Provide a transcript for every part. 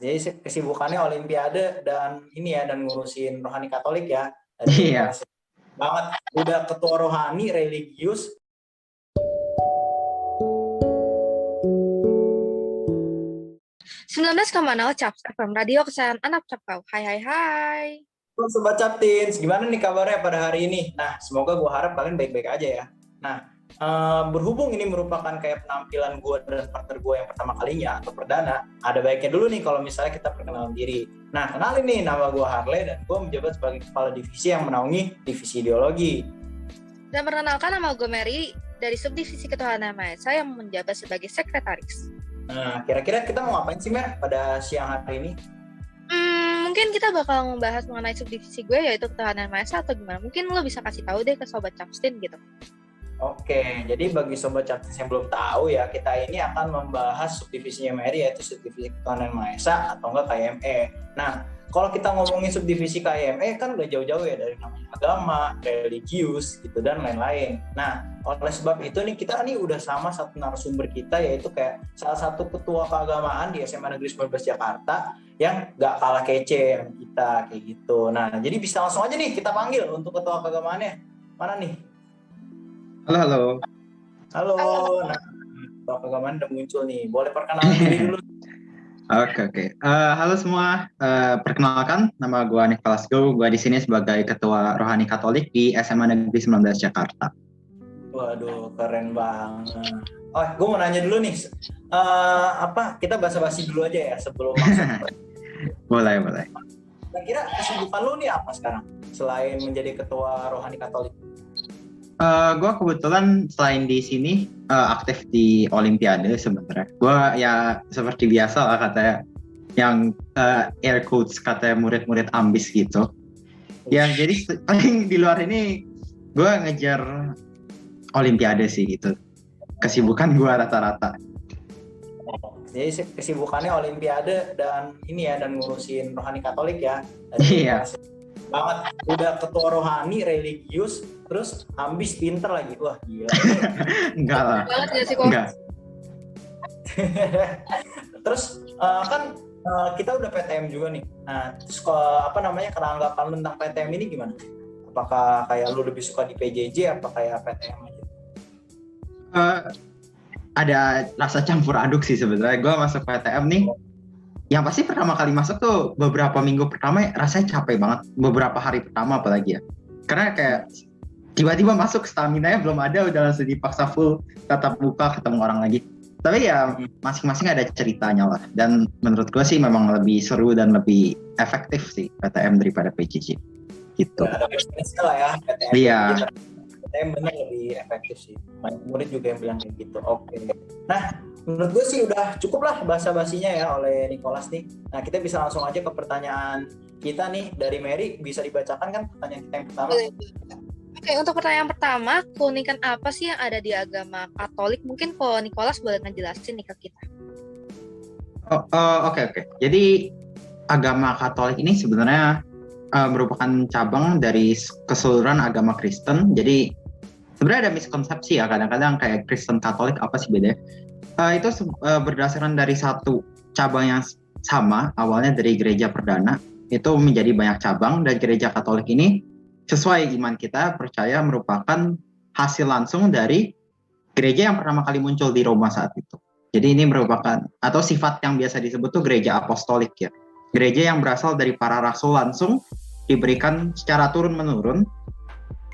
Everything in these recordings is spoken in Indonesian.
Jadi kesibukannya Olimpiade dan ini ya, dan ngurusin rohani Katolik ya. Iya. Banget, udah ketua rohani religius. Sembilan belas koma nol Caps FM Radio Kesayangan Anak Capkau. Hai. Halo Sobat Captins, gimana nih kabarnya pada hari ini? Nah, semoga gue harap kalian baik-baik aja ya. Nah, berhubung ini merupakan kayak penampilan gue dan partner gue yang pertama kalinya atau perdana, ada baiknya dulu nih kalau misalnya kita perkenalan diri. Nah, kenalin nih, nama gue Harley dan gue menjabat sebagai kepala divisi yang menaungi divisi ideologi. Dan perkenalkan, nama gue Mary dari subdivisi Ketuhanan Maha Esa yang menjabat sebagai sekretaris. Nah, kira-kira kita mau ngapain sih, Mer, pada siang hari ini? Mungkin kita bakal membahas mengenai subdivisi gue, yaitu Ketuhanan Maha Esa atau gimana. Mungkin lo bisa kasih tahu deh ke Sobat Capstin gitu. Oke, jadi bagi Sobat Capstin yang belum tahu ya, kita ini akan membahas subdivisinya Mary, yaitu subdivisi Ketuhanan Maha Esa atau enggak KME. Nah, kalau kita ngomongin subdivisi KME kan udah jauh-jauh ya dari namanya agama, religius gitu dan lain-lain. Nah, oleh sebab itu nih kita nih udah sama satu narasumber kita, yaitu kayak salah satu ketua keagamaan di SMA Negeri 19 Jakarta yang gak kalah kece sama kita kayak gitu. Nah, jadi bisa langsung aja nih kita panggil untuk ketua keagamaannya. Mana nih? Halo. Nah, ketua keagamaan udah muncul nih. Boleh perkenalan diri dulu. Oke. Halo semua. Perkenalkan, nama gue Nicholas Go. Gue di sini sebagai Ketua Rohani Katolik di SMA Negeri 19 Jakarta. Waduh, keren banget. Oh, gue mau nanya dulu nih. Kita basa-basi dulu aja ya sebelum masuk. Boleh. Kira-kira kesibukan lu nih apa sekarang selain menjadi Ketua Rohani Katolik? Gue kebetulan selain di sini aktif di Olimpiade sebenarnya. Gue ya seperti biasa lah katanya, yang air quotes katanya murid-murid ambis gitu. Ya jadi paling di luar ini gue ngejar Olimpiade sih gitu. Kesibukan gue rata-rata. Jadi kesibukannya Olimpiade dan ini ya, dan ngurusin rohani Katolik ya. Iya. Banget, udah ketua rohani religius terus ambis pinter lagi. Wah, gila. Enggak lah. Banget ya sih kok. Enggak. Terus kan kita udah PTM juga nih. Nah, terus keranggapan lu tentang PTM ini gimana? Apakah kayak lu lebih suka di PJJ apa kayak PTM aja? Ada rasa campur aduk sih sebenarnya. Gue masuk PTM nih, yang pasti pertama kali masuk tuh beberapa minggu pertama rasanya capek banget, beberapa hari pertama apalagi ya, karena kayak tiba-tiba masuk stamina-nya belum ada, udah langsung dipaksa full tatap muka ketemu orang lagi. Tapi ya masing-masing ada ceritanya lah, dan menurut gue sih memang lebih seru dan lebih efektif sih PTM daripada PJJ gitu. Ada plus-minusnya lah ya PTM. Iya. PTM benar lebih efektif sih. Banyak murid juga yang bilang kayak gitu. Oke. Nah, menurut gue sih udah cukup lah basa-basinya ya oleh Nicholas nih. Nah, kita bisa langsung aja ke pertanyaan kita nih dari Mary. Bisa dibacakan kan pertanyaan kita yang pertama? Oke, untuk pertanyaan pertama, keunikan apa sih yang ada di agama Katolik? Mungkin kalau Nicholas boleh ngejelasin nih ke kita. Oke. Jadi agama Katolik ini sebenarnya merupakan cabang dari keseluruhan agama Kristen. Jadi sebenarnya ada miskonsepsi ya, kadang-kadang kayak Kristen Katolik apa sih bedanya? Itu berdasarkan dari satu cabang yang sama, awalnya dari gereja perdana, itu menjadi banyak cabang, dan gereja Katolik ini sesuai iman kita percaya merupakan hasil langsung dari gereja yang pertama kali muncul di Roma saat itu. Jadi ini merupakan, atau sifat yang biasa disebut tuh gereja apostolik ya. Gereja yang berasal dari para rasul langsung diberikan secara turun-menurun.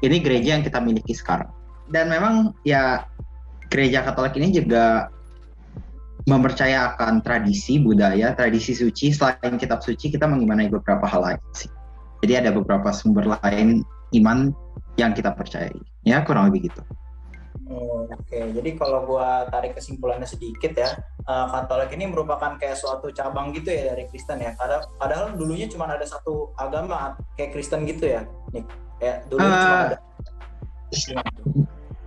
Ini gereja yang kita miliki sekarang. Dan memang ya gereja Katolik ini juga mempercayakan tradisi, budaya, tradisi suci. Selain kitab suci, kita mengimani beberapa hal lain sih. Jadi ada beberapa sumber lain iman yang kita percayai. Ya, kurang lebih gitu. Oke, jadi kalau gua tarik kesimpulannya sedikit ya, Katolik ini merupakan kayak suatu cabang gitu ya dari Kristen ya. Padahal dulunya cuma ada satu agama kayak Kristen gitu ya, Nick. Kayak dulu cuma ada.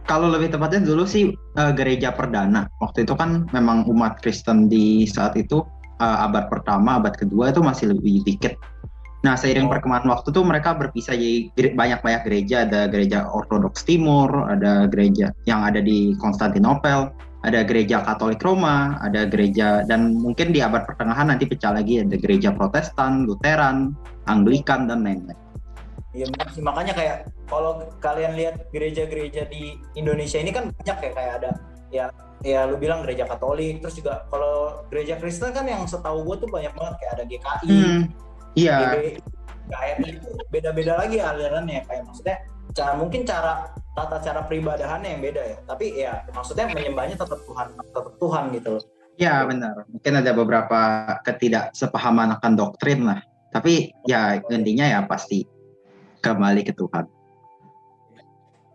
Kalau lebih tepatnya dulu sih gereja perdana. Waktu itu kan memang umat Kristen di saat itu abad pertama, abad kedua itu masih lebih dikit. Nah, seiring perkembangan waktu tuh mereka berpisah jadi banyak-banyak gereja. Ada gereja Ortodoks Timur, ada gereja yang ada di Konstantinopel, ada gereja Katolik Roma, ada gereja, dan mungkin di abad pertengahan nanti pecah lagi ada gereja Protestan, Lutheran, Anglikan, dan lain-lain. Iya benar sih, makanya kayak kalau kalian lihat gereja-gereja di Indonesia ini kan banyak ya, kayak ada ya lu bilang gereja Katolik, terus juga kalau gereja Kristen kan yang setahu gue tuh banyak banget, kayak ada GKI, Iya. GBI, KRI, itu beda-beda lagi alirannya, kayak maksudnya mungkin tata cara peribadahannya yang beda ya, tapi ya maksudnya menyembahnya tetap Tuhan gitu loh. Ya benar, mungkin ada beberapa ketidaksepahaman akan doktrin lah, tapi ya intinya ya pasti kembali ke Tuhan.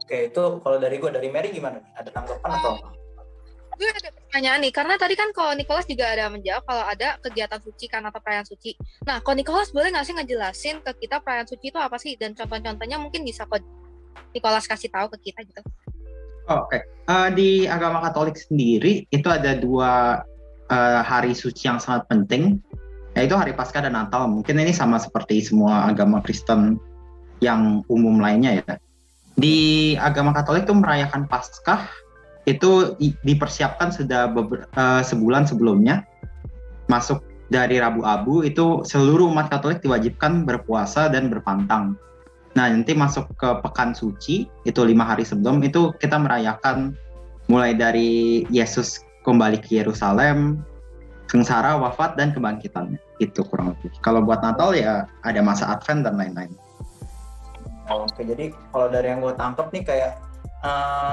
Oke, itu kalau dari gue. Dari Mary gimana nih? Ada tanggapan atau apa? Gue ada pertanyaan nih, karena tadi kan kalau Nicholas juga ada menjawab kalau ada kegiatan suci kan atau perayaan suci. Nah, kalau Nicholas boleh nggak sih ngejelasin ke kita perayaan suci itu apa sih? Dan contoh-contohnya mungkin bisa kok Nicholas kasih tahu ke kita gitu. Oke. Di agama Katolik sendiri itu ada 2 hari suci yang sangat penting, yaitu hari Paskah dan Natal. Mungkin ini sama seperti semua agama Kristen yang umum lainnya ya. Di agama Katolik itu merayakan Paskah itu dipersiapkan sudah sebulan sebelumnya. Masuk dari Rabu Abu itu seluruh umat Katolik diwajibkan berpuasa dan berpantang. Nah, nanti masuk ke Pekan Suci itu 5 hari sebelum itu kita merayakan mulai dari Yesus kembali ke Yerusalem, sengsara, wafat, dan kebangkitannya. Itu kurang lebih. Kalau buat Natal ya ada masa Advent dan lain-lain. Oke, jadi kalau dari yang gue tangkap nih kayak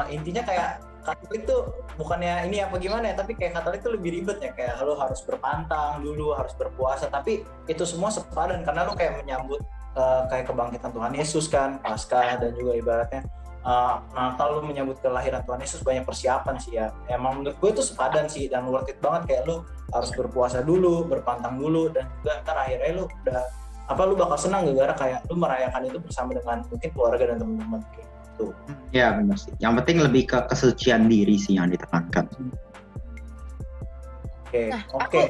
intinya kayak Katolik tuh bukannya ini apa gimana ya, tapi kayak Katolik tuh lebih ribet ya, kayak lo harus berpantang dulu, harus berpuasa, tapi itu semua sepadan karena lo kayak menyambut kayak kebangkitan Tuhan Yesus kan, Paskah, dan juga ibaratnya Natal, lo menyambut kelahiran Tuhan Yesus, banyak persiapan sih ya. Emang menurut gue itu sepadan sih dan worth it banget, kayak lo harus berpuasa dulu, berpantang dulu, dan juga ntar akhirnya lo udah lu bakal senang gara-gara kayak lu merayakan itu bersama dengan mungkin keluarga dan teman-teman kayak gitu. Ya benar sih. Yang penting lebih ke kesucian diri sih yang ditekankan. Oke.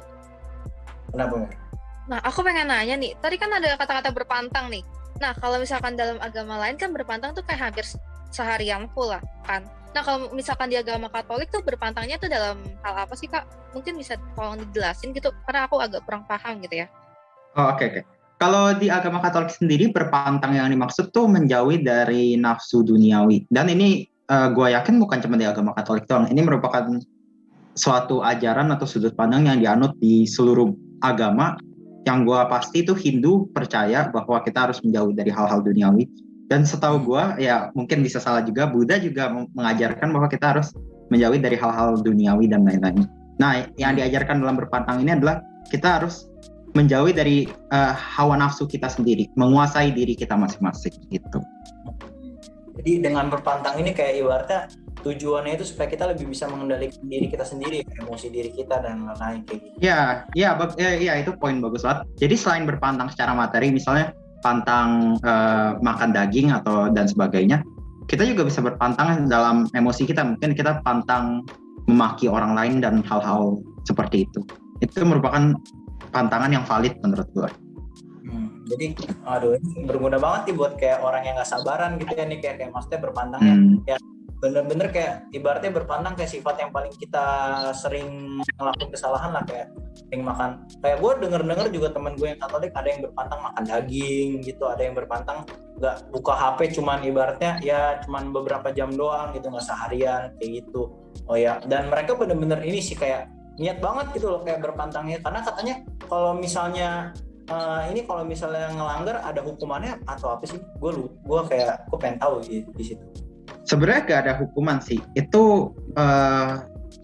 Kenapa? Nah, aku pengen nanya nih. Tadi kan ada kata-kata berpantang nih. Nah, kalau misalkan dalam agama lain kan berpantang tuh kayak hampir seharian full lah kan. Nah, kalau misalkan di agama Katolik tuh berpantangnya tuh dalam hal apa sih, Kak? Mungkin bisa tolong dijelasin gitu, karena aku agak kurang paham gitu ya. Oke. Kalau di agama Katolik sendiri, berpantang yang dimaksud tuh menjauhi dari nafsu duniawi. Dan ini gue yakin bukan cuma di agama Katolik doang. Ini merupakan suatu ajaran atau sudut pandang yang dianut di seluruh agama. Yang gue pasti itu Hindu percaya bahwa kita harus menjauhi dari hal-hal duniawi. Dan setahu gue, ya mungkin bisa salah juga, Buddha juga mengajarkan bahwa kita harus menjauhi dari hal-hal duniawi dan lain-lain. Nah, yang diajarkan dalam berpantang ini adalah kita harus menjauhi dari hawa nafsu kita sendiri, menguasai diri kita masing-masing gitu. Jadi dengan berpantang ini kayak ibaratnya tujuannya itu supaya kita lebih bisa mengendalikan diri kita sendiri, emosi diri kita dan lain-lain kayak gitu. Ya, itu poin bagus banget. Jadi selain berpantang secara materi, misalnya pantang makan daging dan sebagainya, kita juga bisa berpantang dalam emosi kita. Mungkin kita pantang memaki orang lain dan hal-hal seperti itu. Itu merupakan pantangan yang valid menurut gue. Jadi, ini berguna banget nih buat kayak orang yang nggak sabaran gitu ya nih, kayak maksudnya berpantangnya ya bener-bener kayak ibaratnya berpantang kayak sifat yang paling kita sering ngelakuin kesalahan lah, kayak sering makan. Kayak gue denger juga temen gue yang Katolik ada yang berpantang makan daging gitu, ada yang berpantang nggak buka HP cuman ibaratnya ya cuman beberapa jam doang gitu, nggak seharian kayak gitu. Oh ya, dan mereka bener-bener ini sih kayak niat banget gitu loh kayak berpantangnya, karena katanya kalau misalnya kalau misalnya ngelanggar ada hukumannya atau apa sih? Gue pengen tahu di situ. Sebenarnya gak ada hukuman sih. Itu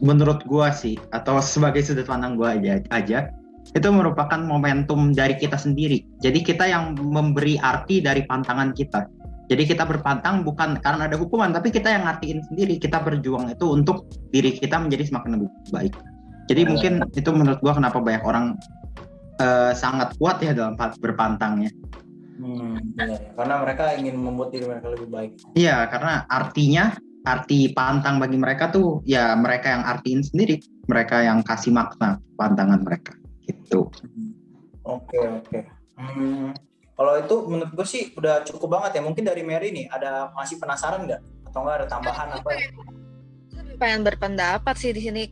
menurut gue sih, atau sebagai sudut pandang gue aja, itu merupakan momentum dari kita sendiri. Jadi kita yang memberi arti dari pantangan kita. Jadi kita berpantang bukan karena ada hukuman, tapi kita yang ngartiin sendiri. Kita berjuang itu untuk diri kita menjadi semakin lebih baik. Jadi mungkin itu menurut gue kenapa banyak orang sangat kuat ya dalam berpantangnya. Karena mereka ingin membuat diri mereka lebih baik. Iya, karena arti pantang bagi mereka tuh ya mereka yang artiin sendiri, mereka yang kasih makna pantangan mereka gitu. Oke. Kalau itu menurut gue sih udah cukup banget ya. Mungkin dari Mary nih masih penasaran nggak? Atau nggak ada tambahan apa? pengen berpendapat sih di sini.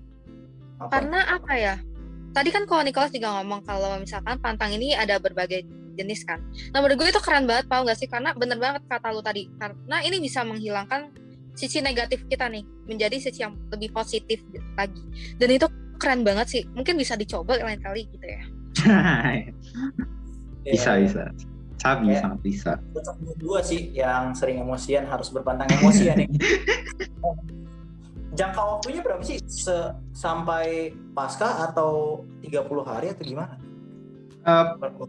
Apa? Karena apa ya? Tadi kan kalau Nicholas juga ngomong kalau misalkan pantang ini ada berbagai jenis kan. Nah menurut gue itu keren banget, tau gak sih? Karena bener banget kata lu tadi. Karena ini bisa menghilangkan sisi negatif kita nih, menjadi sisi yang lebih positif lagi. Dan itu keren banget sih. Mungkin bisa dicoba lain kali gitu ya. Bisa. Sabi Ya. sangat bisa. Cocok buat gua sih yang sering emosian harus berpantang emosian nih. Jangka waktunya berapa sih? Sampai pasca atau 30 hari atau gimana?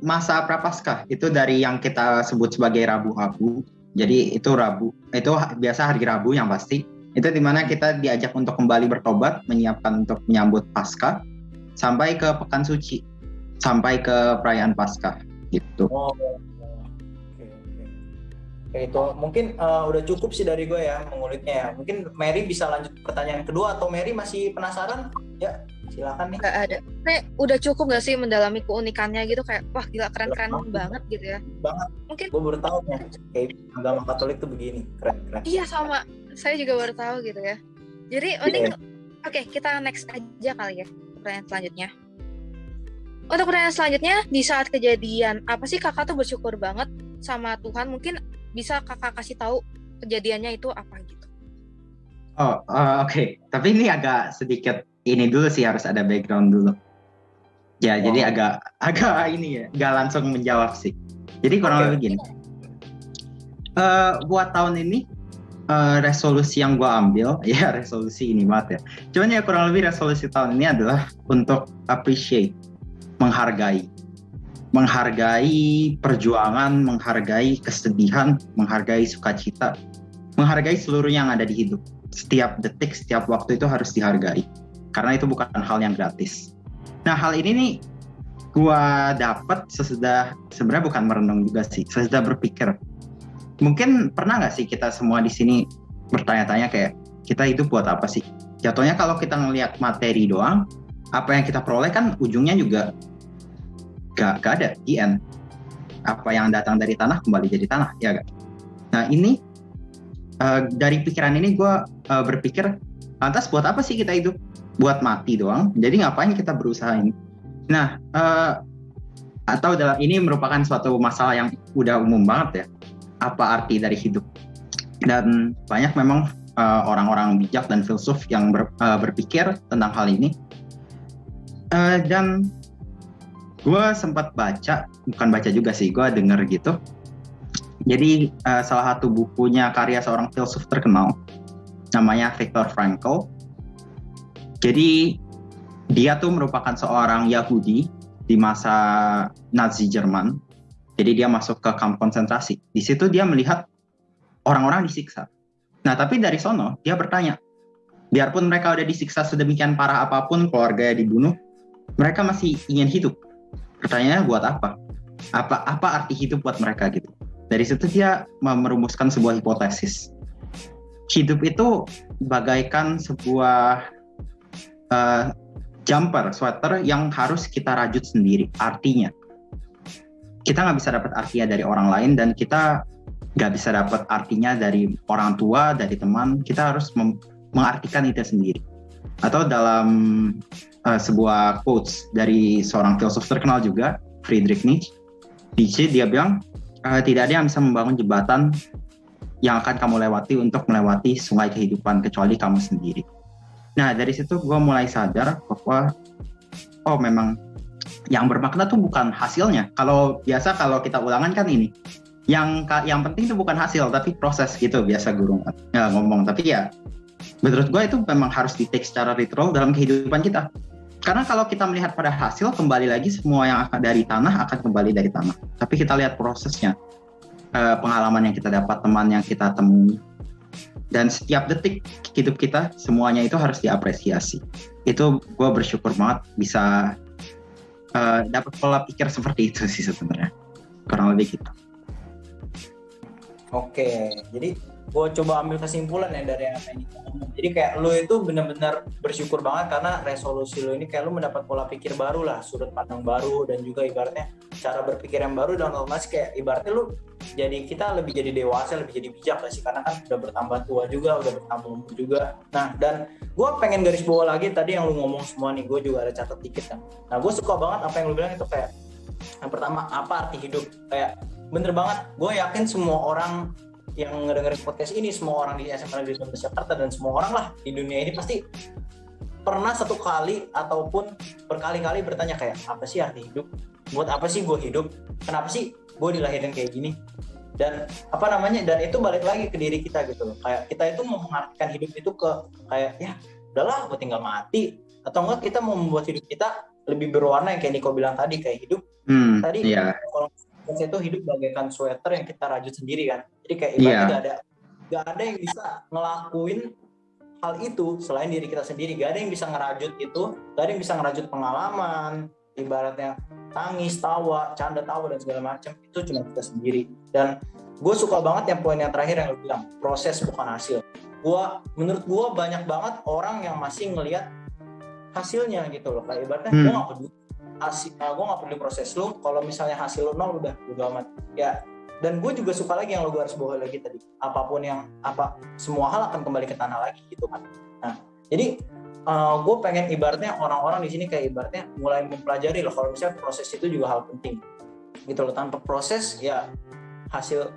Masa prapaskah itu dari yang kita sebut sebagai Rabu Abu. Jadi itu Rabu, itu biasa hari Rabu yang pasti. Itu dimana kita diajak untuk kembali bertobat, menyiapkan untuk menyambut Paskah, sampai ke Pekan Suci, sampai ke perayaan Paskah gitu. Oh, oke. Oke, itu mungkin udah cukup sih dari gue ya mengulitnya ya. Mungkin Mary bisa lanjut pertanyaan kedua atau Mary masih penasaran? Ya, silakan nih. Gak ada. Kayak udah cukup gak sih mendalami keunikannya gitu, kayak wah gila keren-keren banget gitu ya. Banget. Mungkin Gue baru tahu ya, kayak agama Katolik tuh begini, keren. iya sama. Saya juga baru tahu gitu ya. Jadi mending oke, kita next aja kali ya pertanyaan selanjutnya. Untuk pertanyaan selanjutnya, di saat kejadian apa sih kakak tuh bersyukur banget sama Tuhan? Mungkin bisa kakak kasih tahu kejadiannya itu apa gitu. Oke. Tapi ini agak sedikit ini dulu sih, harus ada background dulu. Ya, jadi agak ini ya, nggak langsung menjawab sih. Jadi kurang lebih gini. Buat tahun ini resolusi yang gue ambil, ya resolusi ini banget ya. Cuman ya kurang lebih resolusi tahun ini adalah untuk appreciate, menghargai perjuangan, menghargai kesedihan, menghargai sukacita, menghargai seluruh yang ada di hidup. Setiap detik, setiap waktu itu harus dihargai. Karena itu bukan hal yang gratis. Nah, hal ini nih gua dapat sesudah, sebenarnya bukan merenung juga sih, sesudah berpikir. Mungkin pernah nggak sih kita semua di sini bertanya-tanya kayak, kita hidup buat apa sih? Jatuhnya kalau kita ngelihat materi doang, apa yang kita peroleh kan ujungnya juga gak ada, the end. Apa yang datang dari tanah kembali jadi tanah, ya gak? Nah ini, dari pikiran ini gue berpikir, lantas buat apa sih kita hidup? Buat mati doang, jadi ngapain kita berusaha ini? Nah, atau ini merupakan suatu masalah yang udah umum banget ya, apa arti dari hidup? Dan banyak memang orang-orang bijak dan filsuf yang berpikir tentang hal ini. Dan gue sempat bukan baca juga sih, gue denger gitu. Jadi salah satu bukunya karya seorang filsuf terkenal, namanya Viktor Frankl. Jadi dia tuh merupakan seorang Yahudi di masa Nazi Jerman. Jadi dia masuk ke kamp konsentrasi. Di situ dia melihat orang-orang disiksa. Nah tapi dari sono dia bertanya, biarpun mereka udah disiksa sedemikian parah apapun, keluarganya dibunuh, mereka masih ingin hidup. Pertanyaannya buat apa? Apa arti hidup buat mereka gitu? Dari situ dia merumuskan sebuah hipotesis. Hidup itu bagaikan sebuah jumper, sweater yang harus kita rajut sendiri. Artinya, kita nggak bisa dapat artinya dari orang lain, dan kita nggak bisa dapat artinya dari orang tua, dari teman. Kita harus mengartikan itu sendiri. Atau dalam sebuah quotes dari seorang filsuf terkenal juga, Friedrich Nietzsche, dia bilang, tidak ada yang bisa membangun jembatan yang akan kamu lewati untuk melewati sungai kehidupan kecuali kamu sendiri. Nah dari situ gue mulai sadar bahwa memang yang bermakna tuh bukan hasilnya. Kalau kita ulangan kan ini, yang penting itu bukan hasil tapi proses gitu, biasa guru ngomong. Tapi ya menurut gue itu memang harus di-take secara literal dalam kehidupan kita. Karena kalau kita melihat pada hasil, kembali lagi semua yang akan dari tanah akan kembali dari tanah. Tapi kita lihat prosesnya, pengalaman yang kita dapat, teman yang kita temui, dan setiap detik hidup kita, semuanya itu harus diapresiasi. Itu gue bersyukur banget bisa dapat pola pikir seperti itu sih sebenarnya, kurang lebih gitu. Oke, jadi gue coba ambil kesimpulan ya dari apa yang kita ngomong. Jadi kayak lo itu benar-benar bersyukur banget karena resolusi lo ini kayak lo mendapat pola pikir baru lah, sudut pandang baru, dan juga ibaratnya cara berpikir yang baru, dan otomatis kayak ibaratnya lo kita lebih jadi dewasa, lebih jadi bijak gak sih, karena kan udah bertambah tua juga, udah bertambah umur juga. Nah, dan gue pengen garis bawah lagi tadi yang lu ngomong semua nih, gue juga ada catat dikit kan. Nah, gue suka banget apa yang lu bilang itu, kayak yang pertama, apa arti hidup. Kayak bener banget, gue yakin semua orang yang ngedengerin podcast ini, semua orang di SMA Negeri 19 Jakarta dan semua orang lah di dunia ini pasti pernah satu kali ataupun berkali-kali bertanya kayak, apa sih arti hidup? Buat apa sih gue hidup? Kenapa sih gue dilahirin kayak gini? Dan dan itu balik lagi ke diri kita gitu loh. Kayak kita itu mau mengartikan hidup itu ke kayak, ya udahlah gue tinggal mati, atau enggak kita mau membuat hidup kita lebih berwarna yang kayak Niko bilang tadi, kayak hidup tadi kalau itu hidup bagaikan sweater yang kita rajut sendiri kan. Jadi kayak ibaratnya gak ada yang bisa ngelakuin hal itu selain diri kita sendiri. Gak ada yang bisa ngerajut itu, gak ada yang bisa ngerajut pengalaman, ibaratnya tangis, tawa, canda tawa dan segala macam, itu cuma kita sendiri. Dan gue suka banget yang poin yang terakhir yang lu bilang, proses bukan hasil. Menurut gue banyak banget orang yang masih ngelihat hasilnya gitu loh. Kayak ibaratnya gue gak peduli gue gak peduli proses lu, kalau misalnya hasil lu 0 udah amat ya. Dan gue juga suka lagi yang lo garis bawah lagi tadi, apapun yang semua hal akan kembali ke tanah lagi gitu kan. Nah, jadi gue pengen ibaratnya orang-orang di sini kayak ibaratnya mulai mempelajari loh, kalau misalnya proses itu juga hal penting gitu loh. Tanpa proses ya hasil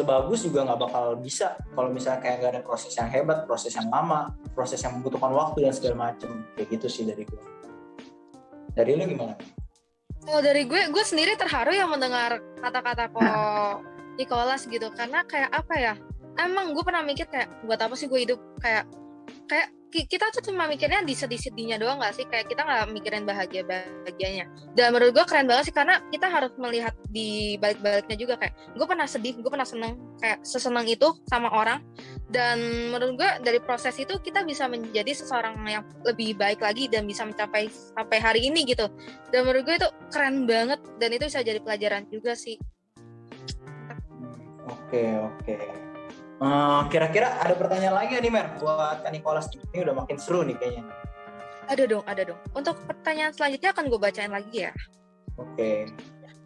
bagus juga nggak bakal bisa kalau misalnya kayak nggak ada proses yang hebat, proses yang lama, proses yang membutuhkan waktu dan segala macam. Kayak gitu sih dari gue. Dari lu gimana? Kalau dari gue sendiri terharu ya mendengar kata-kata kok Nicholas gitu, karena kayak apa ya, emang gue pernah mikir kayak buat apa sih gue hidup, kayak kita tuh cuma mikirnya di sedih-sedihnya doang gak sih, kayak kita gak mikirin bahagianya. Dan menurut gue keren banget sih, karena kita harus melihat di balik-baliknya juga. Kayak gue pernah sedih, gue pernah seneng, kayak seseneng itu sama orang. Dan menurut gue dari proses itu kita bisa menjadi seseorang yang lebih baik lagi dan bisa mencapai sampai hari ini gitu. Dan menurut gue itu keren banget, dan itu bisa jadi pelajaran juga sih. Oke. Kira-kira ada pertanyaan lagi nih Mer buat Kak Nicholas? Ini udah makin seru nih kayaknya. Ada dong. Untuk pertanyaan selanjutnya akan gue bacain lagi ya. Oke,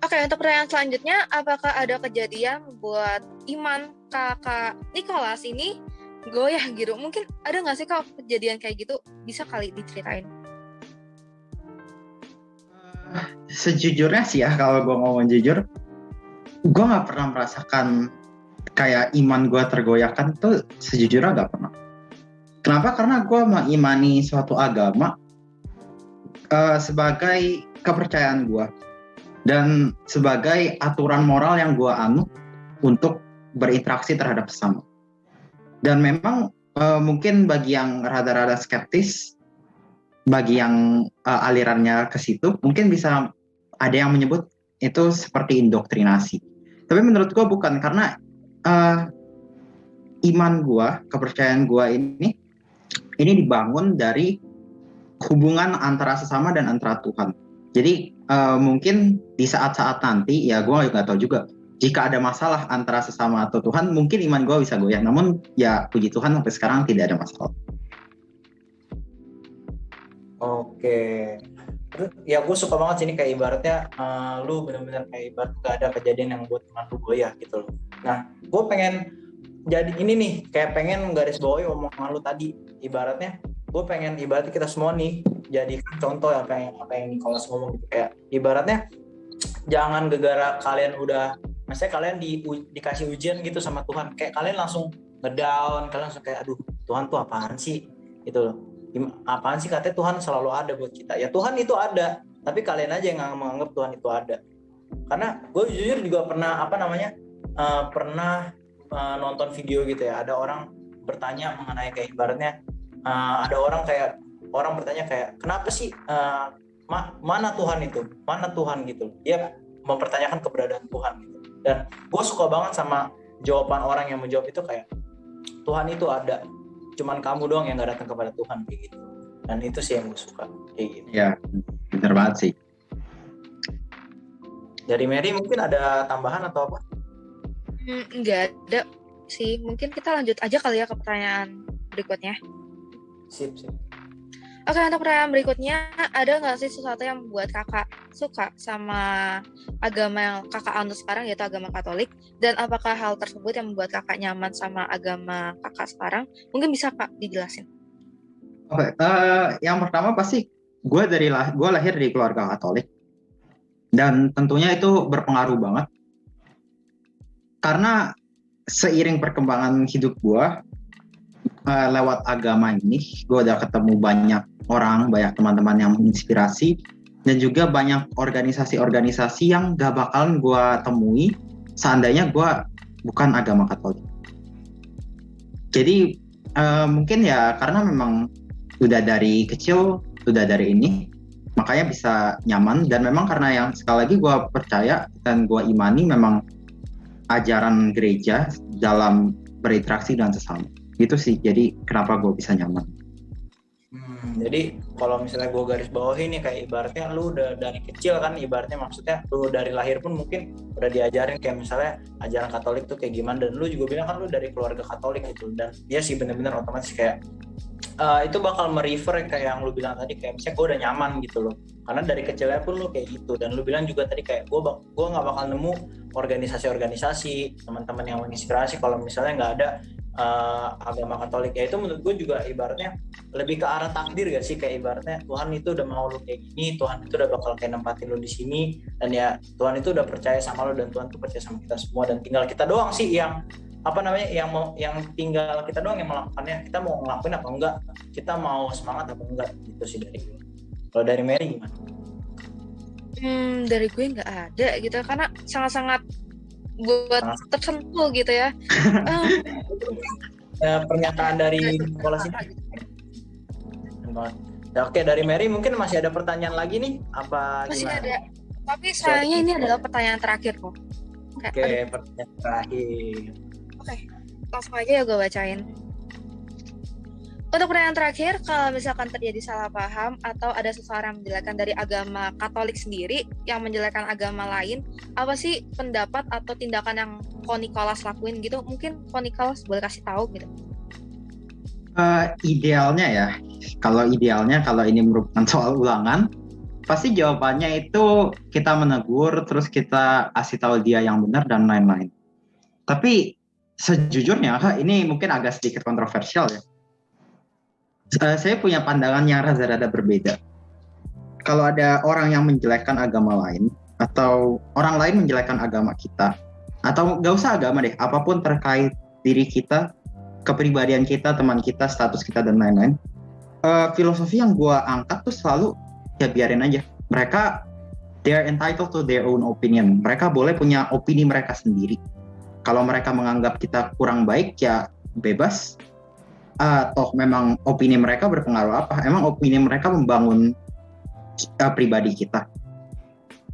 untuk pertanyaan selanjutnya, apakah ada kejadian buat iman kakak Nicholas ini goyah gitu? Mungkin ada nggak sih kak kejadian kayak gitu? Bisa kali diceritain? Sejujurnya sih ya, kalau gue ngomong jujur, gue nggak pernah merasakan kayak iman gue tergoyahkan tuh. Sejujurnya gak pernah. Kenapa? Karena gue mengimani suatu agama sebagai kepercayaan gue dan sebagai aturan moral yang gue anut untuk berinteraksi terhadap sesama. Dan memang mungkin bagi yang rada-rada skeptis, bagi yang alirannya ke situ, mungkin bisa ada yang menyebut itu seperti indoktrinasi. Tapi menurut gue bukan, karena iman gue, kepercayaan gue ini dibangun dari hubungan antara sesama dan antara Tuhan. Jadi mungkin di saat-saat nanti, ya gue nggak tahu juga, jika ada masalah antara sesama atau Tuhan, mungkin iman gue bisa goyah. Namun ya puji Tuhan sampai sekarang tidak ada masalah. Oke. Ya gue suka banget sini kayak ibaratnya lu benar-benar kayak ibarat gak ada kejadian yang buat iman lu goyah gitu loh. Nah, gue pengen jadi ini nih, kayak pengen garis bawahi omongan lu tadi. Ibaratnya gue pengen ibaratnya kita semua nih jadikan contoh apa yang Nicholas ngomong gitu. Kayak ibaratnya jangan gegara kalian udah, maksudnya kalian dikasih ujian gitu sama Tuhan, kayak kalian langsung ngedown, kalian langsung kayak aduh Tuhan tuh apaan sih gitu loh. Apaan sih, katanya Tuhan selalu ada buat kita. Ya Tuhan itu ada, tapi kalian aja yang menganggap Tuhan itu ada. Karena gue jujur juga pernah nonton video gitu ya, ada orang bertanya mengenai kayak ibaratnya ada orang bertanya kayak kenapa sih mana Tuhan itu, mana Tuhan gitu. Dia mempertanyakan keberadaan Tuhan gitu. Dan gue suka banget sama jawaban orang yang menjawab itu kayak Tuhan itu ada, cuman kamu doang yang gak datang kepada Tuhan kayak gitu. Dan itu sih yang gue suka kayak gitu. Ya, benar banget sih. Dari Mary mungkin ada tambahan atau apa? Enggak ada sih. Mungkin kita lanjut aja kali ya ke pertanyaan berikutnya. Sip. Oke, untuk pertanyaan berikutnya, ada nggak sih sesuatu yang membuat kakak suka sama agama yang kakak anut sekarang, yaitu agama Katolik? Dan apakah hal tersebut yang membuat kakak nyaman sama agama kakak sekarang? Mungkin bisa kak dijelasin. Oke, yang pertama pasti gue lahir di keluarga Katolik dan tentunya itu berpengaruh banget karena seiring perkembangan hidup gue lewat agama ini, gue udah ketemu banyak orang, banyak teman-teman yang menginspirasi, dan juga banyak organisasi-organisasi yang gak bakalan gue temui seandainya gue bukan agama Katolik. Jadi mungkin ya karena memang udah dari kecil, udah dari ini, makanya bisa nyaman. Dan memang karena yang sekali lagi gue percaya dan gue imani memang ajaran gereja dalam berinteraksi dengan sesama. Gitu sih, jadi kenapa gue bisa nyaman. Jadi kalau misalnya gue garis bawahi nih, kayak ibaratnya lu udah dari kecil kan, ibaratnya maksudnya lu dari lahir pun mungkin udah diajarin kayak misalnya ajaran Katolik tuh kayak gimana, dan lu juga bilang kan lu dari keluarga Katolik gitu, dan dia sih benar-benar otomatis kayak itu bakal merefer kayak yang lu bilang tadi, kayak misalnya gue udah nyaman gitu loh, karena dari kecilnya pun lu kayak gitu. Dan lu bilang juga tadi kayak gue nggak bakal nemu organisasi-organisasi teman-teman yang menginspirasi kalau misalnya nggak ada agama Katolik. Ya itu menurut gue juga ibaratnya lebih ke arah takdir gak sih, kayak ibaratnya Tuhan itu udah mau lu kayak gini, Tuhan itu udah bakal kayak nempatin lu di sini, dan ya Tuhan itu udah percaya sama lu, dan Tuhan tuh percaya sama kita semua, dan tinggal kita doang sih yang yang tinggal kita doang yang melakukannya. Kita mau ngelakuin apa enggak, kita mau semangat apa enggak, gitu sih dari gue. Kalau dari Mary gimana? Dari gue nggak ada gitu, karena sangat-sangat buat tersentuh gitu ya. Pernyataan dari sekolah sini. Oke, dari Mary mungkin masih ada pertanyaan lagi nih, apa Masih gimana? ada, tapi sayangnya ini adalah pertanyaan terakhir kok. Oke, pertanyaan terakhir. Oke, langsung aja ya gue bacain. Untuk pertanyaan terakhir, kalau misalkan terjadi salah paham atau ada seseorang menjelekkan dari agama Katolik sendiri yang menjelekkan agama lain, apa sih pendapat atau tindakan yang Ko Nicholas lakuin gitu? Mungkin Ko Nicholas boleh kasih tahu gitu. Idealnya ya, kalau ini merupakan soal ulangan, pasti jawabannya itu kita menegur, terus kita kasih tahu dia yang benar dan lain-lain. Tapi sejujurnya, ini mungkin agak sedikit kontroversial ya. Saya punya pandangan yang rada-rada berbeda. Kalau ada orang yang menjelekkan agama lain, atau orang lain menjelekkan agama kita, atau nggak usah agama deh, apapun terkait diri kita, kepribadian kita, teman kita, status kita, dan lain-lain, filosofi yang gue angkat tuh selalu, ya biarin aja. Mereka, they are entitled to their own opinion. Mereka boleh punya opini mereka sendiri. Kalau mereka menganggap kita kurang baik, ya bebas. Toh memang opini mereka berpengaruh apa? Emang opini mereka membangun pribadi kita.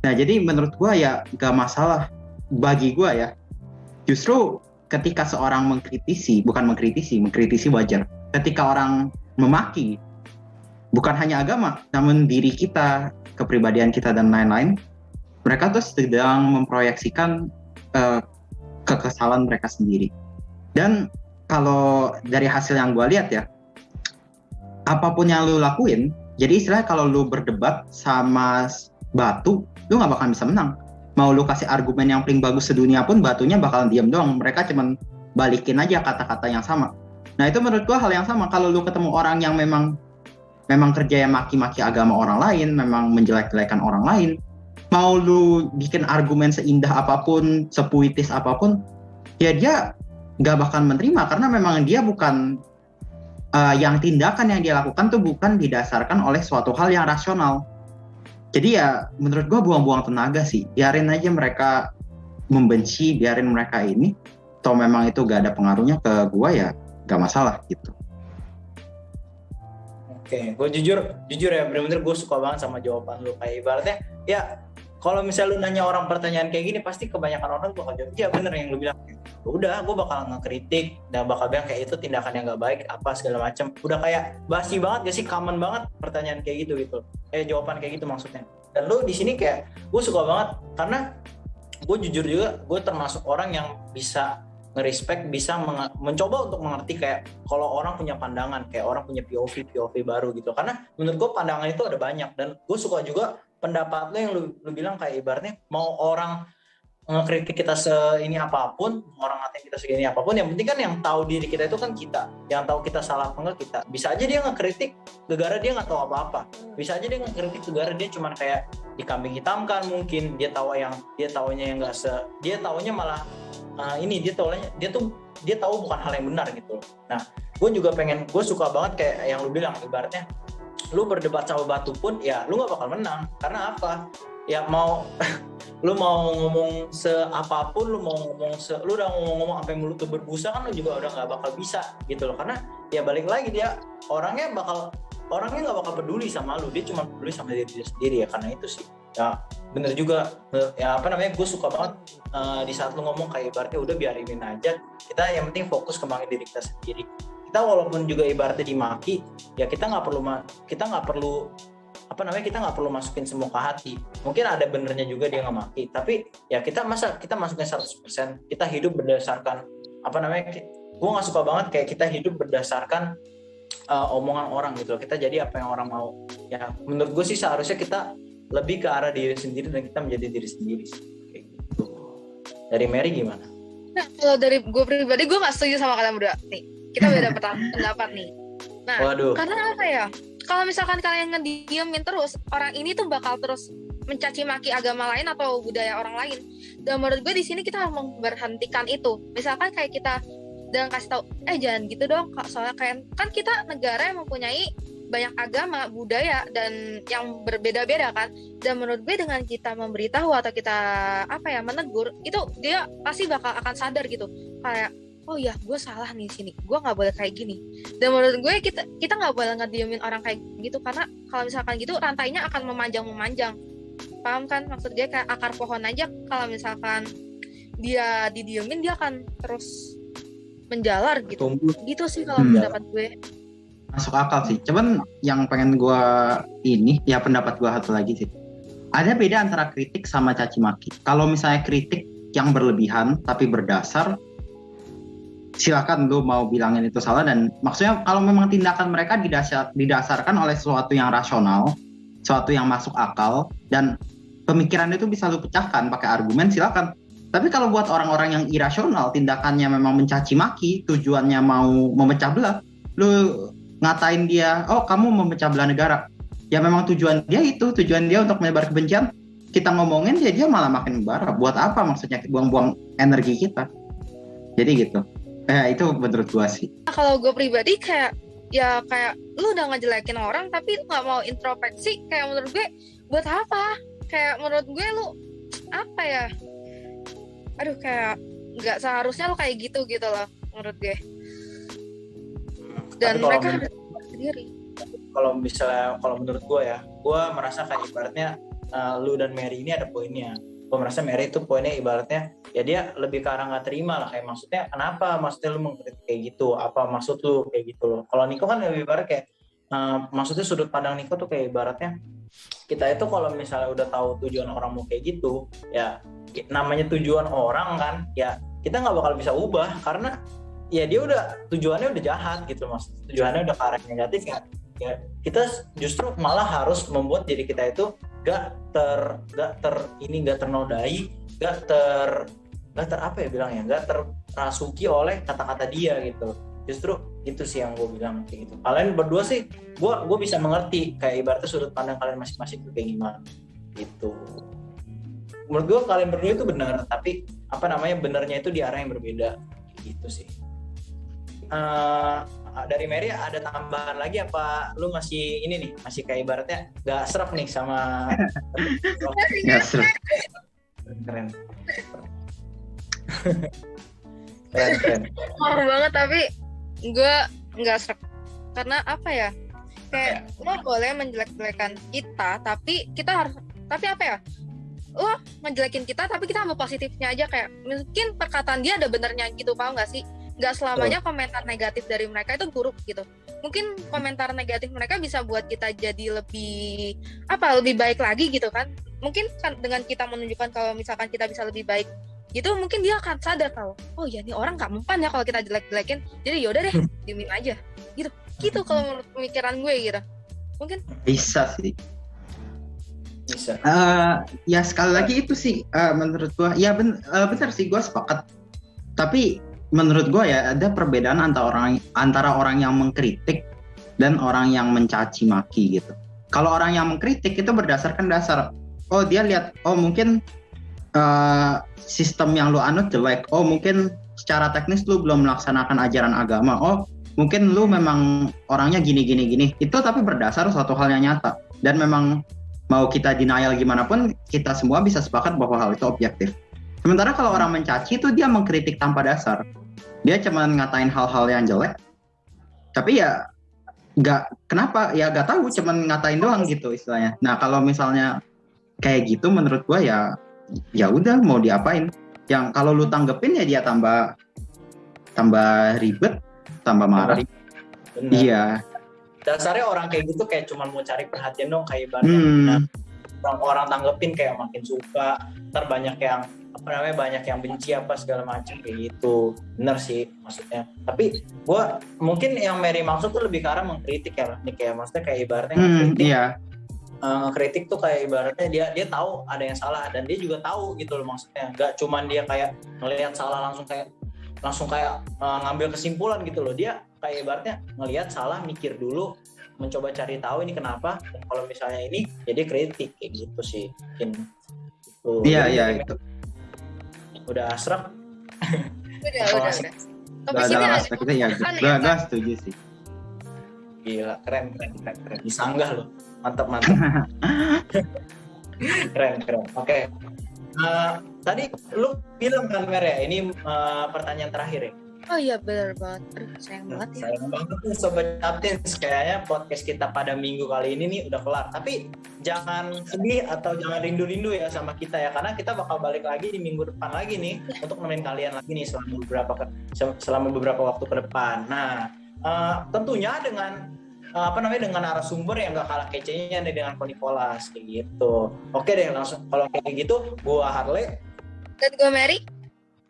Nah, jadi menurut gue ya gak masalah. Bagi gue ya, justru ketika seorang mengkritisi wajar. Ketika orang memaki, bukan hanya agama, namun diri kita, kepribadian kita, dan lain-lain, mereka tuh sedang memproyeksikan kekesalan mereka sendiri. Dan kalau dari hasil yang gue lihat ya, apapun yang lu lakuin, jadi istilahnya kalau lu berdebat sama batu, lu gak bakal bisa menang. Mau lu kasih argumen yang paling bagus sedunia pun, batunya bakalan diam doang. Mereka cuman balikin aja kata-kata yang sama. Nah itu menurut gue hal yang sama. Kalau lu ketemu orang yang memang kerja yang maki-maki agama orang lain, memang menjelek-jelekan orang lain, mau lu bikin argumen seindah apapun, sepuitis apapun, ya dia gak bakal menerima, karena memang dia bukan yang tindakan yang dia lakukan tuh bukan didasarkan oleh suatu hal yang rasional. Jadi ya menurut gue buang-buang tenaga sih. Biarin aja mereka membenci, biarin mereka ini, toh memang itu gak ada pengaruhnya ke gue, ya gak masalah gitu. Oke, gue jujur ya, bener-bener gue suka banget sama jawaban lu. Kayak ibaratnya ya, kalau misalnya lu nanya orang pertanyaan kayak gini, pasti kebanyakan orang bakal jawab, iya bener yang lu bilang. Udah, gue bakal ngekritik dan bakal bilang kayak itu tindakan yang gak baik, apa segala macam. Udah kayak basi banget gak sih, common banget pertanyaan kayak gitu. Jawaban kayak gitu maksudnya. Dan lu di sini kayak, gue suka banget karena gue jujur juga, gue termasuk orang yang bisa nge-respect, bisa mencoba untuk mengerti kayak kalau orang punya pandangan, kayak orang punya POV baru gitu. Karena menurut gue pandangan itu ada banyak, dan gue suka juga pendapat lu yang lu bilang kayak ibaratnya mau orang ngekritik kita seini apapun, orang ngatain kita segini apapun, yang penting kan yang tahu diri kita itu kan kita, yang tahu kita salah apa enggak kita. Bisa aja dia ngekritik gara-gara dia nggak tahu apa-apa, bisa aja dia ngekritik gara-gara dia cuman kayak dikambing hitamkan, mungkin dia taunya yang nggak dia taunya malah dia tahu bukan hal yang benar gitu. Nah, gue suka banget kayak yang lu bilang, ibaratnya lu berdebat sama batu pun ya lu nggak bakal menang, karena apa ya, mau lu mau ngomong seapapun, lu udah ngomong sampai mulut lu berbusa kan, lu juga udah nggak bakal bisa gitu loh, karena ya balik lagi dia orangnya nggak bakal peduli sama lu, dia cuma peduli sama diri dia sendiri ya. Karena itu sih ya bener juga ya, gue suka banget di saat lu ngomong kayak ibaratnya udah biarin aja, kita yang penting fokus kembangin diri kita sendiri. Kita walaupun juga ibaratnya dimaki ya, kita nggak perlu masukin semua ke hati. Mungkin ada benernya juga dia nge-maki, tapi ya kita masukin 100%. Kita hidup berdasarkan gue nggak suka banget kayak kita hidup berdasarkan omongan orang gitu loh. Kita jadi apa yang orang mau ya. Menurut gue sih seharusnya kita lebih ke arah diri sendiri dan kita menjadi diri sendiri sih. Kayak gitu. Dari Mary gimana? Nah, kalau dari gue pribadi, gue nggak setuju sama kalian berdua nih. Kita beda pendapat nih. Nah, waduh. Karena apa ya? Kalau misalkan kalian ngediemin terus, orang ini tuh bakal terus mencaci maki agama lain atau budaya orang lain. Dan menurut gue di sini kita harus memberhentikan itu. Misalkan kayak kita dan kasih tahu, jangan gitu dong, soalnya kan kita negara yang mempunyai banyak agama, budaya dan yang berbeda-beda kan. Dan menurut gue dengan kita memberitahu atau kita menegur, itu dia pasti bakal akan sadar gitu. Kayak oh ya, gue salah nih sini, gue nggak boleh kayak gini. Dan menurut gue kita nggak boleh ngediemin orang kayak gitu, karena kalau misalkan gitu rantainya akan memanjang. Paham kan maksud gue? Kayak akar pohon aja, kalau misalkan dia didiemin dia akan terus menjalar gitu. Tumbuh. Gitu sih kalau pendapat gue. Masuk akal sih. Cuman yang pengen gue pendapat gue satu lagi sih. Ada beda antara kritik sama caci maki. Kalau misalnya kritik yang berlebihan tapi berdasar, silakan lu mau bilangin itu salah. Dan maksudnya kalau memang tindakan mereka didasarkan oleh sesuatu yang rasional, sesuatu yang masuk akal, dan pemikiran itu bisa lu pecahkan pakai argumen, silakan. Tapi kalau buat orang-orang yang irasional, tindakannya memang mencaci maki, tujuannya mau memecah belah, lu ngatain dia, oh kamu memecah belah negara, ya memang tujuan dia untuk menyebar kebencian. Kita ngomongin dia malah makin membara. Buat apa maksudnya buang-buang energi kita? Jadi gitu. Itu menurut gue sih. Kalau gue pribadi kayak lu udah ngejelekin orang tapi lu nggak mau introspeksi, kayak menurut gue buat apa? Kayak menurut gue lu apa ya? Aduh, kayak nggak seharusnya lu kayak gitu loh menurut gue. Dan mereka harus sendiri. Kalau menurut gue ya, gue merasa kayak ibaratnya lu dan Mary ini ada poinnya. Gue merasa Mary itu poinnya ibaratnya ya dia lebih ke arah nggak terima lah, kayak maksudnya kenapa maksudnya lu mengkritik kayak gitu, apa maksud lu kayak gitu loh. Kalau Niko kan lebih ibarat kayak maksudnya sudut pandang Niko tuh kayak ibaratnya kita itu kalau misalnya udah tahu tujuan orang mau kayak gitu ya, namanya tujuan orang kan ya kita nggak bakal bisa ubah, karena ya dia tujuannya udah jahat gitu, mas tujuannya udah ke arah negatif ya kita justru malah harus membuat diri kita itu gak ternodai, gak terrasuki oleh kata-kata dia gitu. Justru itu sih yang gue bilang kayak gitu. Kalian berdua sih gue bisa mengerti kayak ibaratnya sudut pandang kalian masing-masing itu kayak gimana gitu. Menurut gue kalian berdua itu benar, tapi benarnya itu di arah yang berbeda gitu sih. Dari Mary ada tambahan lagi apa lu masih masih kayak ibaratnya gak serap nih sama Gak serap. keren Horor banget, tapi gue nggak serap. Karena apa ya, kayak lo boleh menjelek-jelekan kita, tapi lo ngejelekin kita tapi kita ambil positifnya aja. Kayak mungkin perkataan dia ada benernya gitu, paham nggak sih? Nggak selamanya komentar negatif dari mereka itu buruk gitu. Mungkin komentar negatif mereka bisa buat kita jadi lebih baik lagi gitu kan. Mungkin kan dengan kita menunjukkan kalau misalkan kita bisa lebih baik gitu, mungkin dia akan sadar kalau oh ya ini orang nggak mempan ya kalau kita jelek-jelekin, jadi yaudah deh diemin aja gitu kalau menurut pemikiran gue gitu. Mungkin bisa sih Bisa. Ya sekali lagi itu sih menurut gua ya benar sih, gua sepakat. Tapi menurut gua ya ada perbedaan antara orang yang mengkritik dan orang yang mencaci maki gitu. Kalau orang yang mengkritik itu berdasarkan dasar, oh dia lihat, oh mungkin sistem yang lu anut jelek, oh mungkin secara teknis lu belum melaksanakan ajaran agama, oh mungkin lu memang orangnya gini. Itu tapi berdasar suatu hal yang nyata, dan memang mau kita denial gimana pun kita semua bisa sepakat bahwa hal itu objektif. Sementara kalau orang mencaci itu dia mengkritik tanpa dasar, dia cuma ngatain hal-hal yang jelek, tapi ya kenapa ya gak tahu, cuma ngatain doang gitu istilahnya. Nah kalau misalnya kayak gitu menurut gua ya udah mau diapain. Yang kalau lu tanggepin ya dia tambah ribet, tambah marah. Benar. Iya. Dasarnya orang kayak gitu kayak cuma mau cari perhatian dong, kayak ibaratnya. Nah, orang tanggepin kayak makin suka, ntar banyak yang benci apa segala macam kayak gitu. Bener sih maksudnya. Tapi gua mungkin yang Mary maksud tuh lebih ke arah mengkritik ya, nih kayak maksudnya kayak ibaratnya mengkritik. Iya. Kritik tuh kayak ibaratnya dia tahu ada yang salah, dan dia juga tahu gitu loh maksudnya. Gak cuman dia kayak ngelihat salah langsung kayak ngambil kesimpulan gitu loh. Dia kayak ibaratnya ngelihat salah, mikir dulu, mencoba cari tahu ini kenapa, dan kalau misalnya ini jadi kritik kayak gitu sih mungkin. Iya itu. Udah. Udah asrak. Topik ini aspek itu ya, gue setuju sih. Gila, keren. Disanggah loh. Mantap. Keren. Oke. Tadi lu bilang kan Mer ya, ini pertanyaan terakhir ya. Oh iya benar banget. Sayang banget ya. Sayang banget nih Sobat Captains, kayaknya podcast kita pada minggu kali ini nih udah kelar. Tapi jangan sedih atau jangan rindu-rindu ya sama kita ya, karena kita bakal balik lagi di minggu depan lagi nih untuk nemenin kalian lagi nih selama beberapa waktu ke depan. Nah, tentunya dengan dengan narasumber yang gak kalah kecenya nih, dengan Konikolas kayak gitu. Oke deh, langsung kalau kayak gitu gua Harley Dan gue Mary.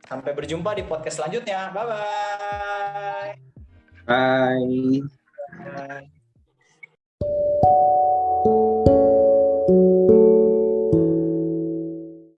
Sampai berjumpa di podcast selanjutnya. Bye-bye. Bye.